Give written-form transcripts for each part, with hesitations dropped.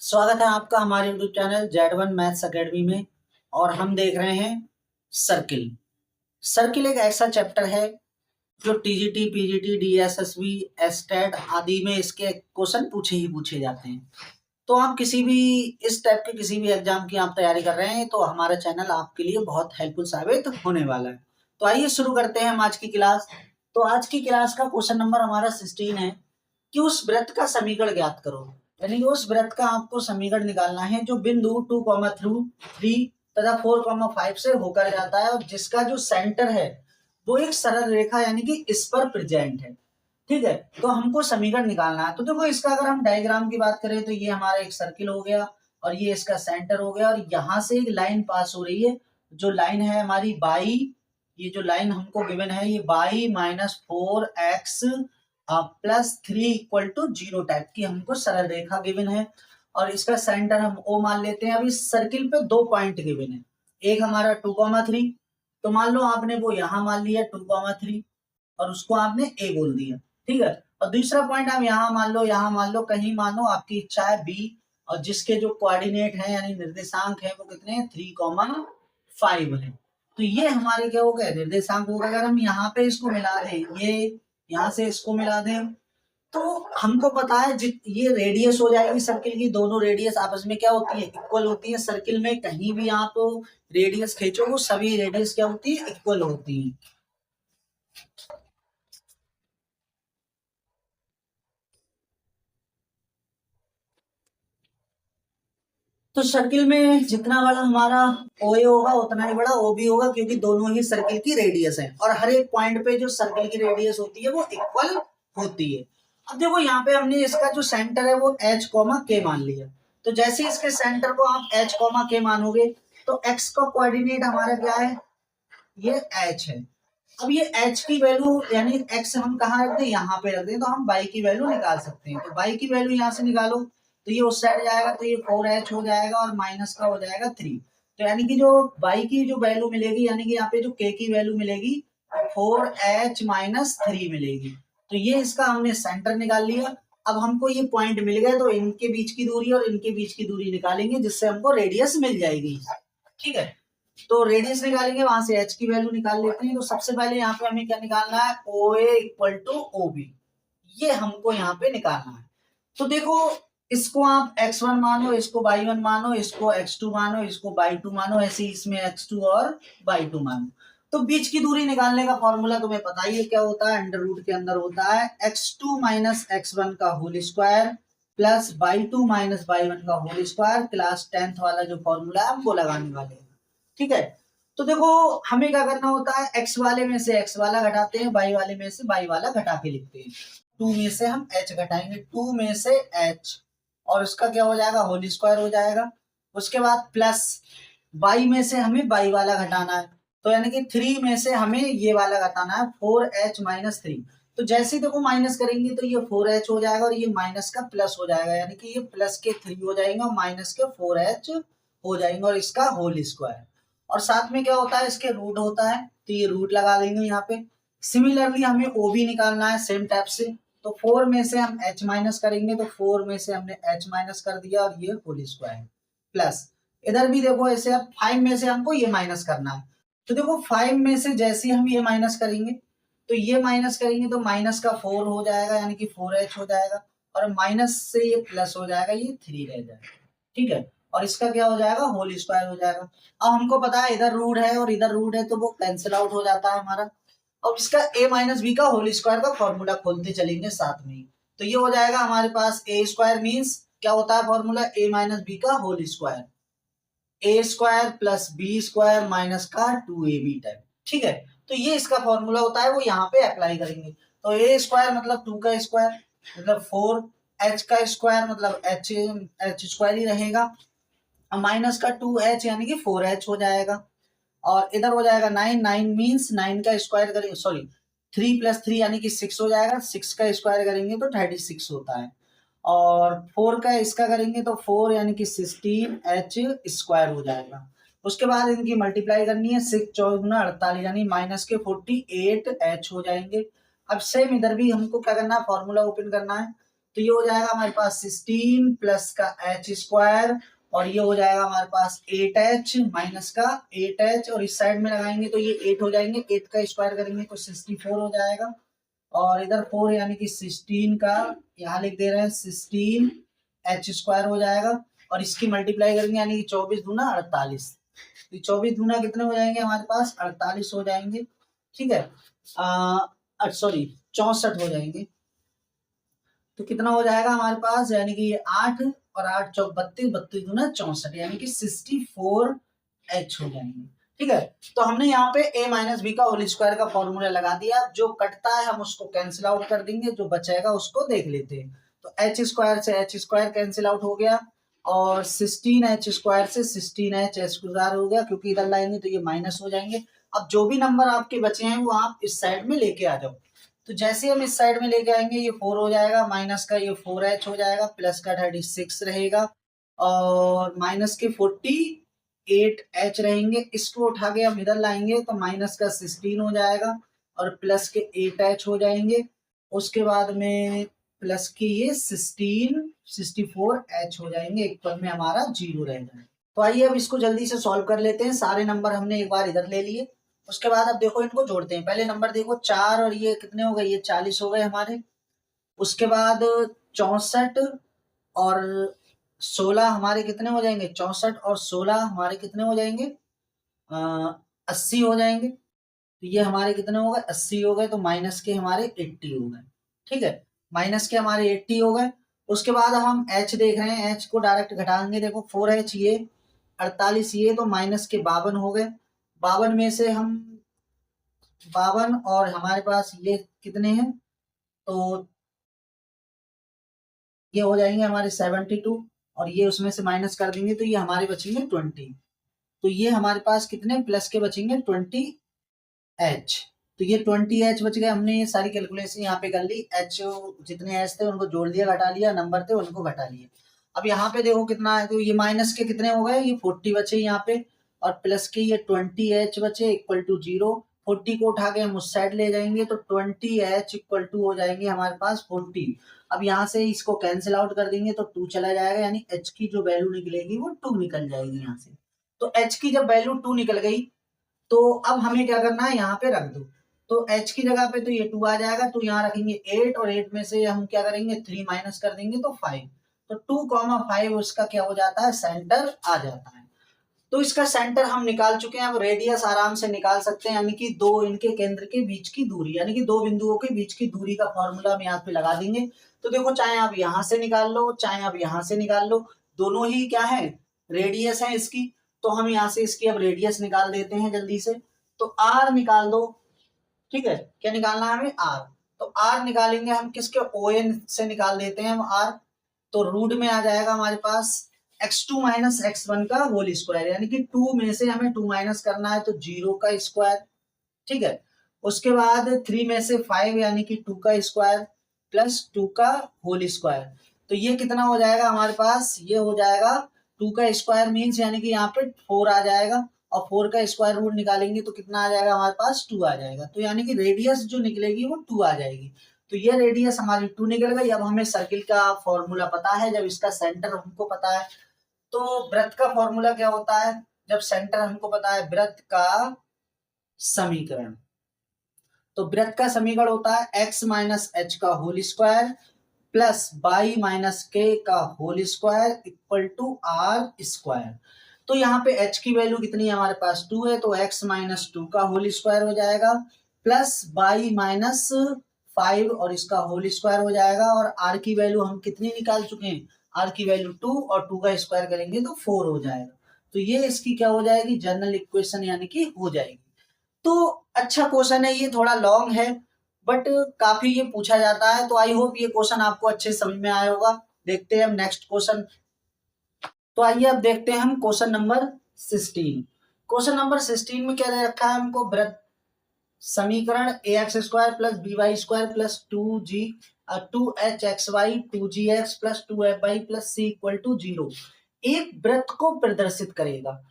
स्वागत है आपका हमारे YouTube channel Z1 maths academy में। और हम देख रहे हैं सर्किल। सर्किल एक ऐसा चैप्टर है जो टीजीटी, पीजीटी, डीएसएसबी, एस्टेट आदि में इसके क्वेश्चन पूछे ही पूछे जाते हैं। तो आप किसी भी इस टाइप के किसी भी एग्जाम की आप तैयारी कर रहे हैं तो हमारा चैनल आपके लिए बहुत हेल्पफुल साबित होने वाला है। तो आइए शुरू करते हैं हम आज की क्लास। तो आज की क्लास का क्वेश्चन नंबर हमारा 16 है कि उस वृत्त का समीकरण ज्ञात करो। यानी उस वृत्त का आपको समीकरण निकालना है जो बिंदु 2,3 तथा 4,5 से होकर जाता है और जिसका जो सेंटर है वो एक सरल रेखा यानी कि इस पर प्रेजेंट है। ठीक है, तो हमको समीकरण निकालना है। तो देखो इसका अगर हम डायग्राम की बात करें तो ये हमारा एक सर्किल हो गया और ये इसका सेंटर हो गया और यहाँ से एक लाइन पास हो रही है। जो लाइन है हमारी बाई, ये जो लाइन हमको गिवन है ये बाई -4x +3 = 0 टाइप की हमको सरल रेखा गिवन है और इसका सेंटर हम O मान लेते हैं। अब इस सर्किल पे दो पॉइंट गिवन है, एक हमारा 2,3, तो मान लो आपने वो यहाँ मान लिया 2,3 और उसको आपने A बोल दिया। ठीक है, और दूसरा पॉइंट आप यहाँ मान लो कहीं मान लो, आपकी इच्छा है B, और जिसके जो कोऑर्डिनेट है यानी निर्देशांक है वो कितने हैं 3,5 है। तो ये हमारे क्या हो गए निर्देशांक हो गए। अगर हम यहाँ पे इसको मिला दें, ये यहाँ से इसको मिला दें तो हमको पता है ये रेडियस हो जाएगी सर्किल की। दोनों रेडियस आपस में क्या होती है इक्वल होती है। सर्किल में कहीं भी आप रेडियस खींचो वो सभी रेडियस क्या होती है इक्वल होती है। तो सर्किल में जितना बड़ा हमारा OA होगा उतना ही बड़ा OB होगा क्योंकि दोनों ही सर्किल की रेडियस है और हर एक पॉइंट पे जो सर्किल की रेडियस होती है वो इक्वल होती है। अब देखो यहाँ पे हमने इसका जो सेंटर है वो H, K मान लिया। तो जैसे इसके सेंटर को आप H, K मानोगे तो X का कोऑर्डिनेट हमारा क्या है, ये H है। अब ये H की वैल्यू यानी X हम कहाँ रख दें, यहाँ पे रख दें, तो हम Y की वैल्यू निकाल सकते हैं। तो Y की वैल्यू यहाँ से निकालो तो ये उस साइड जाएगा तो ये 4H हो जाएगा और माइनस का हो जाएगा 3। तो यानी कि जो Y की जो वैल्यू मिलेगी यानी कि यहाँ पे जो K की वैल्यू मिलेगी 4H - 3 मिलेगी। तो ये इसका हमने सेंटर निकाल लिया। अब हमको ये पॉइंट मिल गए तो इनके बीच की दूरी और इनके बीच की दूरी निकालेंगे जिससे हमको रेडियस मिल जाएगी। ठीक है, तो रेडियस निकालेंगे, वहां से H की वैल्यू निकाल लेते हैं। तो सबसे पहले यहाँ पे हमें क्या निकालना है, OA = OB, ये हमको यहाँ पे निकालना है। तो देखो इसको आप x1 मानो, इसको y1 मानो, इसको x2 मानो, इसको y2 मानो, ऐसे इसमें x2 और y2 मानो। तो बीच की दूरी निकालने का फॉर्मूला तुम्हें पता ही है क्या होता है, अंडर रूट के अंदर होता है x2 - x1 का whole square plus y2 - y1 का होल स्क्वायर। क्लास 10th वाला जो फॉर्मूला है हमको लगाने वाले हैं। ठीक है, तो देखो हमें क्या करना होता है, x वाले में से x वाला घटाते हैं, y वाले में से y वाला घटा के लिखते हैं। 2 में से हम h घटाएंगे, 2 में से h और उसका क्या हो जाएगा होल स्क्वायर हो जाएगा। उसके बाद प्लस y में से हमें y वाला घटाना है, तो यानी कि 3 में से हमें ये वाला घटाना है 4h - 3। तो जैसे ही देखो माइनस करेंगे तो ये 4h हो जाएगा और ये माइनस का प्लस हो जाएगा, यानी कि ये प्लस के 3 हो जाएंगे और माइनस के 4h हो जाएंगे और इसका होल स्क्वायर। और साथ में क्या होता है इसके रूट होता है, तो ये रूट लगा देंगे यहाँ पे। सिमिलरली हमें OB निकालना है सेम टाइप से। तो 4 में से हम h माइनस करेंगे, तो 4 में से हमने h माइनस कर दिया और ये होल स्क्वायर प्लस इधर भी देखो ऐसे। अब 5 में से हमको ये माइनस करना है, तो देखो 5 में से जैसे हम ये माइनस करेंगे तो ये माइनस करेंगे तो माइनस का 4 हो जाएगा यानी कि 4h हो जाएगा और माइनस से ये प्लस हो जाएगा, ये 3 रह जाएगा। ठीक है, और इसका क्या हो जाएगा होल स्क्वायर हो जाएगा। अब हमको पता है इधर रूट है और इधर रूट है तो वो कैंसिल आउट हो जाता है हमारा। अब इसका a - b का होल स्क्वायर का फॉर्मूला खोलते चलेंगे साथ में ही। तो ये हो जाएगा हमारे पास a² मींस क्या होता है फॉर्मूला, a - b का whole square, a² + b² minus का 2ab टाइप। ठीक है, तो ये इसका फॉर्मूला होता है, वो यहाँ पे अप्लाई करेंगे। तो a² मतलब 2 का स्क्वायर मतलब 4, h का स्क्वायर मतलब h² ही रहेगा, माइनस का 2h यानी कि 4h हो जाएगा और इधर हो जाएगा 9, 9 मींस 9 का स्क्वायर करेंगे, सॉरी 3 + 3 यानी कि 6 हो जाएगा, 6 का स्क्वायर करेंगे तो 36 होता है और 4 का इसका करेंगे तो 4 यानी कि 16h² हो जाएगा। उसके बाद इनकी मल्टीप्लाई करनी है, 6 × 4 = 48 यानी माइनस के 48h हो जाएंगे। अब सेम इधर भी हमको क्या करना है फॉर्मूला ओपन करना है, तो ये हो जाएगा हमारे पास 16 प्लस का एच स्क्वायर, और ये हो जाएगा हमारे पास 8h माइनस का 8h, और इस साइड में लगाएंगे तो ये 8 हो जाएंगे, 8 का स्क्वायर करेंगे तो 64 हो जाएगा, और इधर 4 यानी कि 16 का यहाँ लिख दे रहे हैं 16 एच स्क्वायर हो जाएगा, और इसकी मल्टीप्लाई करेंगे यानी कि 24 दूना 48, तो 24 दूना कितने हो जाएंगे हमारे पास 48 हो जाएंगे, ठीक है, सॉरी 64 हो जाएंगे। तो कितना हो जाएगा हमारे पास, यानी कि ये 8 और 8 चौक 32, 32 दूना 64, यानी कि 64h हो जाएंगे, ठीक है। तो हमने यहाँ पे a माइनस बी का होल स्क्वायर का फॉर्मूला लगा दिया, जो कटता है हम उसको कैंसिल आउट कर देंगे, जो बचेगा उसको देख लेते हैं। तो एच स्क्वायर से एच स्क्वायर कैंसिल आउट हो गया, और 16h स्क्वायर से 16h स्क्वायर हो गया, क्योंकि इधर लाएंगे तो ये माइनस हो जाएंगे। अब जो भी नंबर आपके बचे हैं वो आप इस साइड में लेके आ जाओ। तो जैसे हम इस साइड में लेके आएंगे ये 4 हो जाएगा, माइनस का ये 4h हो जाएगा, प्लस का 36 रहेगा, और माइनस के 48h रहेंगे। इसको उठा के हम इधर लाएंगे तो माइनस का 16 हो जाएगा, और प्लस के 8h हो जाएंगे। उसके बाद में प्लस के ये 64h हो जाएंगे, इक्वल में हमारा 0 रह जाएगा। तो आइए अब इसको जल्दी से सॉल्व कर लेते हैं। सारे नंबर हमने एक बार इधर ले लिए, उसके बाद अब देखो इनको जोड़ते हैं। पहले नंबर देखो 4 और ये कितने हो गए, ये 40 हो गए हमारे। उसके बाद 64 और 16 हमारे कितने हो जाएंगे, 64 और 16 हमारे कितने हो जाएंगे, 80 हो जाएंगे। तो ये हमारे कितने हो गए, 80 हो गए, तो माइनस के हमारे 80 हो गए, ठीक है, माइनस के हमारे 80 हो गए। उसके बाद हम h देख रहे हैं, h को डायरेक्ट घटाएंगे, देखो 4h ये 48 ये, तो माइनस के 52 हो गए। 52 में से हम 52 और हमारे पास ये कितने हैं, तो ये हो जाएंगे हमारे 72, और ये उसमें से माइनस कर देंगे तो ये हमारे बचेंगे 20। तो ये हमारे पास कितने प्लस के बचेंगे 20h। तो ये 20h बच गए। हमने ये सारी कैलकुलेशन यहाँ पे कर ली, h जितने h थे उनको जोड़ दिया, घटा लिया, नंबर थे उनको घटा लिया। अब यहाँ पे देखो कितना है, तो ये माइनस के कितने हो गए, ये 40 बचे यहाँ पे, और प्लस के ये 20h बचे इक्वल टू 0। 40 को उठा के हम उस साइड ले जाएंगे तो 20h इक्वल टू हो जाएंगे हमारे पास 40। अब यहाँ से इसको कैंसिल आउट कर देंगे तो 2 चला जाएगा, यानी h की जो वैल्यू निकलेगी वो 2 निकल जाएगी यहाँ से। तो h की जब वैल्यू 2 निकल गई तो अब हमें क्या करना है, यहाँ पे रख दो। तो h की जगह पे तो ये 2 आ जाएगा, तो यहाँ रखेंगे 8, और 8 में से हम क्या करेंगे 3 माइनस कर देंगे तो 5। तो 2,5 उसका क्या हो जाता है, सेंटर आ जाता है। तो इसका सेंटर हम निकाल चुके हैं। अब रेडियस आराम से निकाल सकते हैं, यानी कि दो इनके केंद्र के बीच की दूरी, यानी कि दो बिंदुओं के बीच की दूरी का फॉर्मूला हम यहाँ पे लगा देंगे। तो देखो चाहे आप यहाँ से निकाल लो, चाहे आप यहाँ से निकाल लो, दोनों ही क्या है, रेडियस है इसकी। तो हम यहाँ से इसकी अब रेडियस निकाल देते हैं जल्दी से। तो आर निकाल दो, ठीक है, क्या निकालना है हमें, आर। तो आर निकालेंगे हम किसके, ओ एन से निकाल देते हैं हम आर। तो रूट में आ जाएगा हमारे पास x2 माइनस x1 का होल स्क्वायर, यानी कि 2 में से हमें 2 माइनस करना है तो 0 का स्क्वायर, ठीक है। उसके बाद 3 में से 5 यानी कि 2 का स्क्वायर प्लस 2 का होल स्क्वायर। तो ये कितना हो जाएगा हमारे पास, ये हो जाएगा 2 का स्क्वायर मीन्स यानी कि यहाँ पे 4 आ जाएगा, और 4 का स्क्वायर रूट निकालेंगे तो कितना आ जाएगा हमारे पास 2 आ जाएगा। तो यानी कि रेडियस जो निकलेगी वो 2 आ जाएगी। तो ये रेडियस हमारी 2 निकल गई। अब हमें सर्किल का फॉर्मूला पता है, जब इसका सेंटर हमको पता है। तो वृत्त का फॉर्मूला क्या होता है, जब सेंटर हमको पता है, वृत्त का समीकरण। तो वृत्त का समीकरण होता है x माइनस एच का whole square plus y minus k का whole square equal to r square. तो यहाँ पे h की वैल्यू कितनी है हमारे पास 2 है, तो x माइनस 2 का होल स्क्वायर हो जाएगा प्लस y माइनस 5 और इसका होल स्क्वायर हो जाएगा। और r की वैल्यू हम कितनी निकाल चुके हैं, r की वैल्यू 2, और 2 का स्क्वायर करेंगे तो 4 हो जाएगा। तो ये इसकी क्या हो जाएगी, जनरल इक्वेशन यानी कि हो जाएगी। तो अच्छा क्वेश्चन है, ये थोड़ा लॉन्ग है बट काफी ये पूछा जाता है। तो आई होप ये क्वेश्चन आपको अच्छे समझ में आया होगा। देखते हैं हम नेक्स्ट क्वेश्चन। तो आइए अब देखते हैं हम क्वेश्चन नंबर 16। क्वेश्चन नंबर 16 में क्या दे रखा है हमको, वृत्त समीकरण ax square plus by square plus 2h(xy) 2gx plus 2fy plus c equal to 0 एक वृत्त को प्रदर्शित करेगा।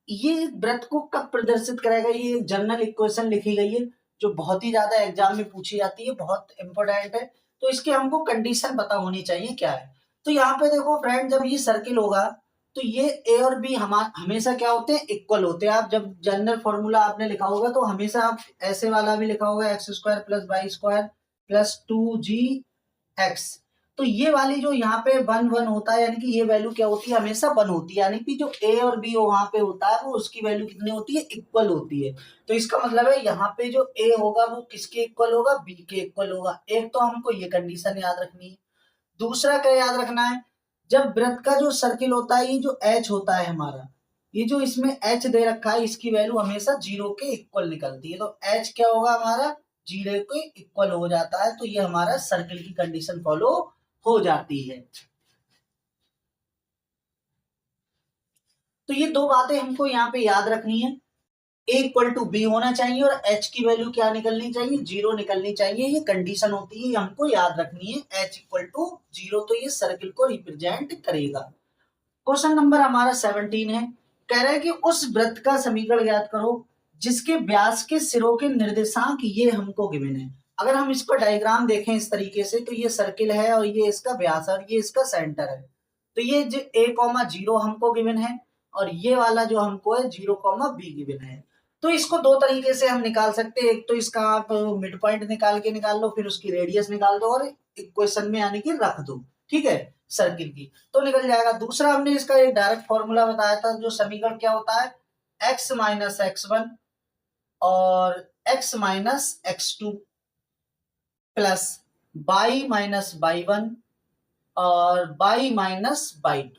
ये वृत्त को कब प्रदर्शित करेगा, ये जनरल इक्वेशन लिखी गई है जो बहुत ही ज्यादा एग्जाम में पूछी जाती है, बहुत इंपॉर्टेंट है। तो इसकी हमको कंडीशन पता होनी चाहिए क्या है। तो यहाँ पे देखो फ्रेंड, जब ये सर्किल होगा तो ये ए और बी हमेशा क्या होते हैं, इक्वल होते हैं। आप जब जनरल फॉर्मूला आपने लिखा होगा तो हमेशा आप ऐसे वाला भी लिखा होगा, x square plus y square plus 2g x. तो ये वाली जो यहाँ पे 1 1 होता है, यानी कि ये वैल्यू क्या होती है, हमेशा 1 होती है, यानी कि जो ए और बी वहां पे होता है वो उसकी वैल्यू कितनी होती है, इक्वल होती है। तो इसका मतलब है यहाँ पे जो ए होगा वो किसके इक्वल होगा, बी के इक्वल होगा। एक तो हमको ये कंडीशन याद रखनी है। दूसरा क्या याद रखना है, जब वृत्त का जो सर्किल होता है, ये जो एच होता है हमारा, ये जो इसमें एच दे रखा है, इसकी वैल्यू हमेशा 0 के इक्वल निकलती है। तो एच क्या होगा हमारा, 0 के इक्वल हो जाता है। तो ये हमारा सर्किल की कंडीशन फॉलो हो जाती है। तो ये दो बातें हमको यहाँ पे याद रखनी है, ए इक्वल टू बी होना चाहिए और एच की वैल्यू क्या निकलनी चाहिए, 0 निकलनी चाहिए। ये कंडीशन होती है, ये हमको याद रखनी है, एच इक्वल टू 0। तो ये सर्किल को रिप्रेजेंट करेगा। क्वेश्चन नंबर हमारा 17 है, कह रहा है कि उस वृत्त का समीकरण ज्ञात करो जिसके व्यास के सिरों के निर्देशांक ये हमको गिवन है। अगर हम इसको डायग्राम देखें इस तरीके से, तो ये सर्किल है और ये इसका व्यास है और ये इसका सेंटर है। तो ये जो a,0 हमको गिवन है और ये वाला जो हमको है 0,b गिवन है। तो इसको दो तरीके से हम निकाल सकते हैं। एक तो इसका आप मिड पॉइंट निकाल लो, फिर उसकी रेडियस निकाल दो और इक्वेशन में यानी कि रख दो, ठीक है, सर्किल की, तो निकल जाएगा। दूसरा हमने इसका एक डायरेक्ट फॉर्मूला बताया था, जो समीकरण क्या होता है, x माइनस x1 और x minus x2 plus y minus y1 और y माइनस y2।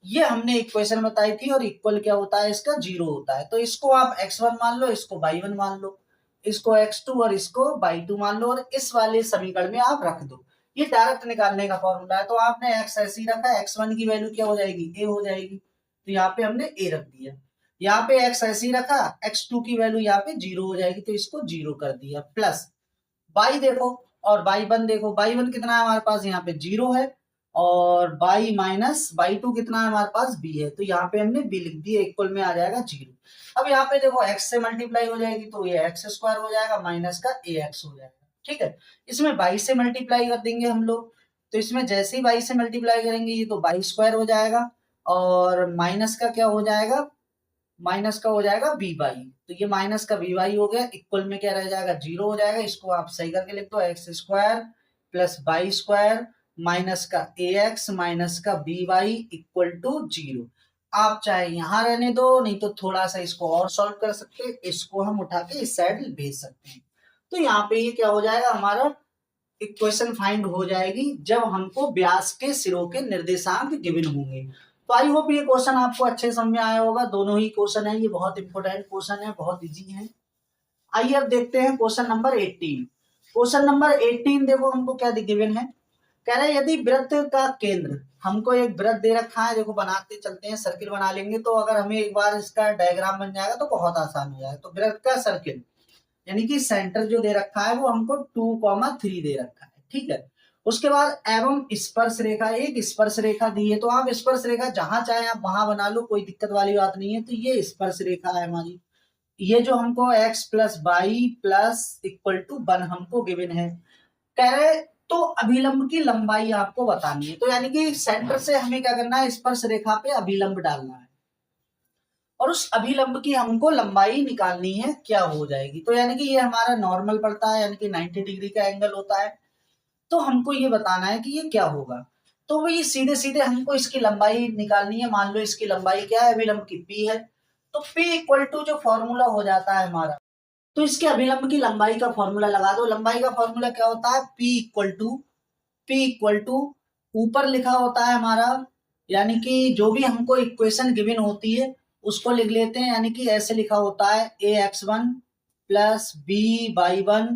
ये हमने इक्वेशन बताई थी और इक्वल क्या होता है, इसका 0 होता है। तो इसको आप x1 मान लो, इसको y1 मान लो, इसको x2 और इसको y2 मान लो और इस वाले समीकरण में आप रख दो। ये डायरेक्ट निकालने का फॉर्मूला है। तो आपने x ऐसे ही रखा, x1 की वैल्यू क्या हो जाएगी, a हो जाएगी, तो यहाँ पे हमने a रख दिया। यहाँ पे x ऐसे ही रखा, x2 की वैल्यू यहाँ पे 0 हो जाएगी, तो इसको 0 कर दिया। प्लस y देखो और y1 देखो, y1 कितना है हमारे पास, यहाँ पे 0 है, और y माइनस y2 कितना है हमारे पास, b है, तो यहाँ पे हमने b लिख दिया, इक्वल में आ जाएगा 0। अब यहाँ पे देखो x से मल्टीप्लाई हो जाएगी तो ये x स्क्वायर हो जाएगा, माइनस का ax हो जाएगा, ठीक है। इसमें y से मल्टीप्लाई कर देंगे हम लोग, तो इसमें जैसे ही y से मल्टीप्लाई करेंगे ये तो y स्क्वायर हो जाएगा, और माइनस का क्या हो जाएगा, माइनस का हो जाएगा बी वाई। तो ये माइनस का बी वाई हो गया, इक्वल में क्या रह जाएगा, 0 हो जाएगा। इसको आप सही करके लिख दो, x square plus y square minus का ए एक्स माइनस का बी वाई इक्वल टू 0। आप चाहे यहां रहने दो, नहीं तो थोड़ा सा इसको और सॉल्व कर सकते हैं, इसको हम उठा के इस साइड भेज सकते हैं। तो यहाँ पे ये क्या हो जाएगा, हमारा इक्वेशन फाइंड हो जाएगी जब हमको व्यास के सिरों के निर्देशांक गिवन होंगे। तो आई होप ये क्वेश्चन आपको अच्छे समझ में आया होगा। दोनों ही क्वेश्चन है, ये बहुत इंपॉर्टेंट क्वेश्चन है, बहुत इजी है। आइए अब देखते हैं क्वेश्चन नंबर 18। क्वेश्चन नंबर 18 देखो हमको क्या गिवन है, कह रहा है यदि वृत्त का केंद्र, हमको एक वृत्त दे रखा है, देखो बनाते चलते हैं, सर्किल बना लेंगे तो अगर हमें एक बार इसका डायग्राम बन जाएगा तो बहुत आसान हो जाएगा। तो वृत्त का सर्किल यानी कि सेंटर जो दे रखा है वो हमको 2,3 दे रखा है, ठीक है। उसके बाद एवं स्पर्श रेखा, एक स्पर्श रेखा दी है, तो आप स्पर्श रेखा जहां चाहे आप वहां बना लो, कोई दिक्कत वाली बात नहीं है। तो ये स्पर्श रेखा है हमारी, ये जो हमको x plus y plus equal to 1 हमको गिवन है। कह रहे तो अभिलंब की लंबाई आपको बतानी है, तो यानी कि सेंटर से हमें क्या करना है, स्पर्श रेखा पे अभिलंब डालना है और उस अभिलंब की हमको लंबाई निकालनी है, क्या हो जाएगी। तो यानी कि ये हमारा नॉर्मल पड़ता है, यानी कि 90 डिग्री का एंगल होता है। तो हमको ये बताना है कि ये क्या होगा। तो वही सीधे सीधे हमको इसकी लंबाई निकालनी है। मान लो इसकी लंबाई क्या है, अभिलंब की p है, तो p इक्वल टू जो फॉर्मूला हो जाता है हमारा, तो इसके अभिलंब की लंबाई का फॉर्मूला लगा दो। लंबाई का फॉर्मूला क्या होता है, p इक्वल टू ऊपर लिखा होता है हमारा, यानी कि जो भी हमको इक्वेशन गिवन होती है उसको लिख लेते हैं, यानी कि ऐसे लिखा होता है ax1 प्लस by1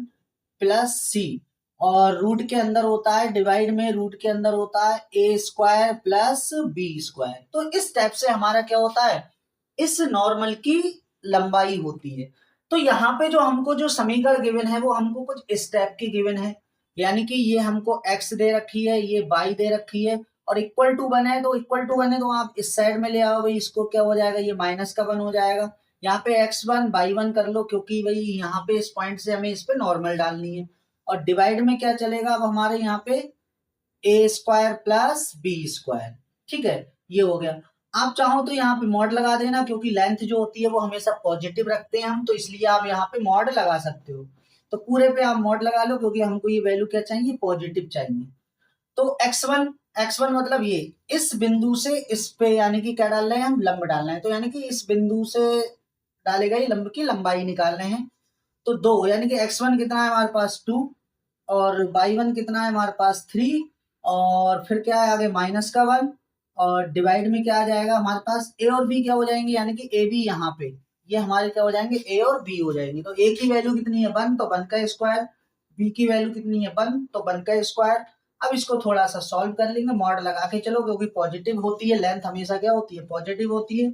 प्लस सी, और रूट के अंदर होता है, डिवाइड में रूट के अंदर होता है ए स्क्वायर प्लस बी स्क्वायर। तो इस टाइप से हमारा क्या होता है, इस नॉर्मल की लंबाई होती है। तो यहाँ पे जो हमको जो समीकरण गिवन है वो हमको कुछ इस टाइप की गिवन है, यानी कि ये हमको x दे रखी है, ये y दे रखी है, और इक्वल टू 1 है, तो इक्वल टू 1 है तो आप इस साइड में ले आओ भाई, इसको क्या हो जाएगा, ये माइनस का 1 हो जाएगा। यहाँ पे x1 y1 कर लो, क्योंकि भाई यहाँ पे इस पॉइंट से हमें इस पे नॉर्मल डालनी है, और डिवाइड में क्या चलेगा अब हमारे यहाँ पे ए स्क्वायर प्लस बी स्क्वायर, ठीक है, ये हो गया। आप चाहो तो यहाँ पे मॉड लगा देना, क्योंकि लेंथ जो होती है वो हमेशा पॉजिटिव रखते हैं हम, तो इसलिए आप यहाँ पे मॉड लगा सकते हो। तो पूरे पे आप मॉड लगा लो, क्योंकि हमको ये वैल्यू क्या चाहिए, पॉजिटिव चाहिए। तो x1 मतलब ये इस बिंदु से इस पे यानी कि क्या डाल रहे हैं हम, लंब डाल रहे हैं, तो यानी कि इस बिंदु से डाले गए लंब की लंबाई निकाल रहे हैं। तो 2 यानी कि x1 कितना है हमारे पास 2, और y1 कितना है हमारे पास 3, और फिर क्या है आगे -1, और डिवाइड में क्या आ जाएगा हमारे पास a और b क्या हो जाएंगे, यानी कि a b यहाँ पे ये हमारे क्या हो जाएंगे, a और b हो जाएंगे। तो a की वैल्यू कितनी है 1, तो 1 का स्क्वायर, b की वैल्यू कितनी है 1, तो 1 का स्क्वायर। अब इसको थोड़ा सा सॉल्व कर लेंगे, मॉड लगा के चलो, क्योंकि पॉजिटिव होती है लेंथ, हमेशा क्या होती है, पॉजिटिव होती है।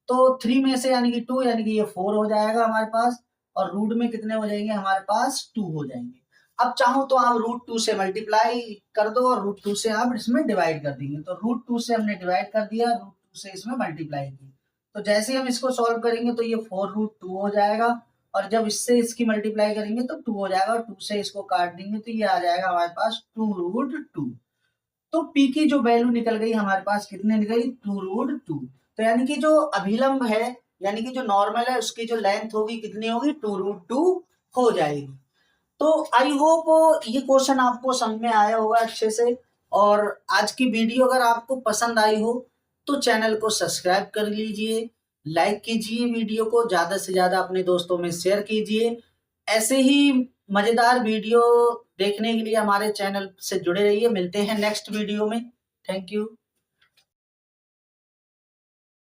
तो 3 में से यानी कि 2 यानी कि ये 4 हो जाएगा हमारे पास, और रूट में कितने हो जाएंगे हमारे पास 2 हो जाएंगे। अब चाहो तो आप √2 से मल्टीप्लाई कर दो और √2 से आप इसमें डिवाइड कर देंगे। तो √2 से हमने डिवाइड कर दिया, √2 से इसमें मल्टीप्लाई की। तो जैसे ही हम इसको सॉल्व करेंगे तो ये 4√2 हो जाएगा, और जब इससे इसकी मल्टीप्लाई करेंगे तो 2 हो जाएगा, और 2 से इसको काट देंगे तो ये आ जाएगा हमारे पास 2√2। तो P की जो वैल्यू निकल गई हमारे पास कितने निकली, 2√2। तो यानी कि जो अभिलंब है यानी कि जो नॉर्मल है उसकी जो लेंथ होगी कितनी होगी, 2√2 हो जाएगी। तो आई होप ये क्वेश्चन आपको समझ में आया होगा अच्छे से। और आज की वीडियो अगर आपको पसंद आई हो तो चैनल को सब्सक्राइब कर लीजिए, लाइक कीजिए, वीडियो को ज्यादा से ज्यादा अपने दोस्तों में शेयर कीजिए। ऐसे ही मजेदार वीडियो देखने के लिए हमारे चैनल से जुड़े रहिए। मिलते हैं नेक्स्ट वीडियो में। Thank you.